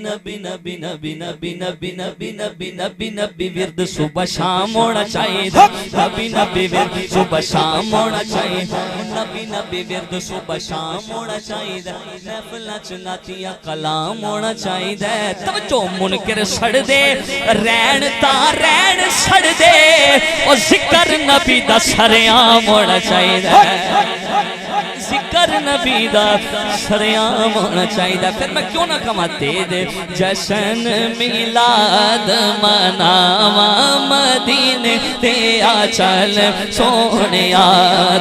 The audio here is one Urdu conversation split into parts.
نبی نبی نبی نبی نبی نبی نبی نبی نبی ورد صبح شام ہونا چاہیے نبی نبی ورد صبح شام ہونا چاہیے نبی نبی ورد صبح شام ہونا چاہیے محفلاں چ نعتیاں کلام ہونا چاہیے توجہ منکر سڑ دے رین تا رین سڑ دے او ذکر نبی دا سریام ہونا چاہیے ذکر نبی دا سریام ہونا چاہیے پھر میں کیوں نہ کماتے دے جشن میلاد مناوا مدینے تے آ چل سونیا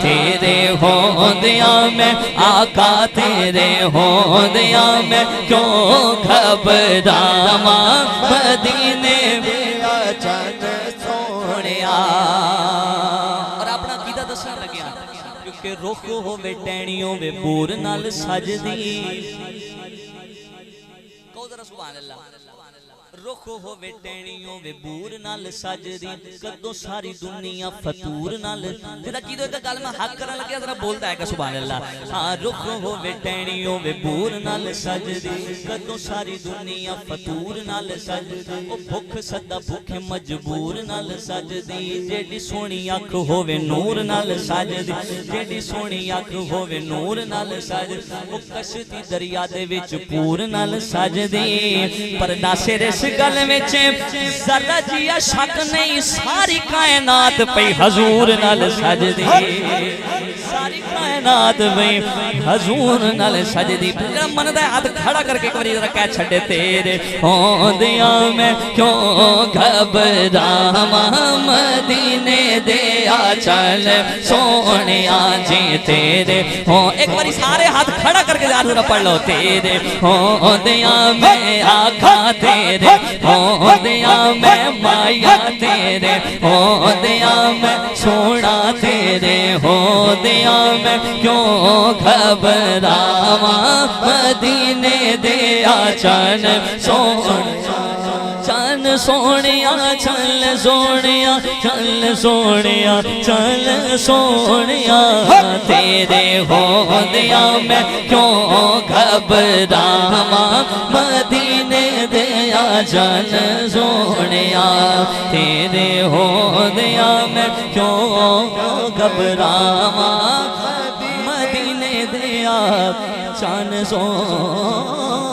تیرے ہوندیا میں آقا تیرے ہوندیا میں کیوں گھبراواں مدینے تے آ چل سونیا اور اپنا عقیدہ دسنا لگیا کہ رخ ہووے ٹہنیوں وے بور نال سجدی کہو ذرا سبحان اللہ رخ ہووے ٹہنیوں وے بور نال سجدی کدوں ساری دنیا فطور نال جدا کیدو ایک گل میں حق کرن لگیا ذرا بولدا ہے کہ سبحان اللہ ہاں رخ ہووے ٹہنیوں وے بور نال سجدی کدوں ساری دنیا فطور نال سجدی او بھوک سدا بھوکے مجبور نال سجدی جیڑی سونی اکھ ہووے نور نال سجدی جیڑی سونی اکھ ہووے نور نال سجدی او کشتی دریا دے وچ پور نال سجدی پر ناصر اس گل وچ ذرا جیا شک نہیں ساری کائنات پئی حضور نال سجدی ساری کائنات پئی حضور نال سجدی من دا ہاتھ کھڑا کر کے ایک باری ذرا کہہ چھڈے تیرے ہوندیاں میں کیوں گھبراواں مدینے دے آ چل سونیا جی تیرے ہوں ایک باری سارے ہاتھ کھڑا کر کے ذرا پڑھ لو تیرے ہوندیاں میں آقا تیرے ہوندیاں میں مایا تیرے ہوندیاں میں سونا تیرے ہوندیاں میں کیوں گھبراواں مدینے دے آ چل سونیا چل سونیا چل سونیا چل سونیا چل سونیا تیرے ہوندیاں میں کیوں گھبراواں مدینے دے آ چل سونیا تیرے ہوندیاں میں کیوں گھبراواں مدینے دے آ چل سونیا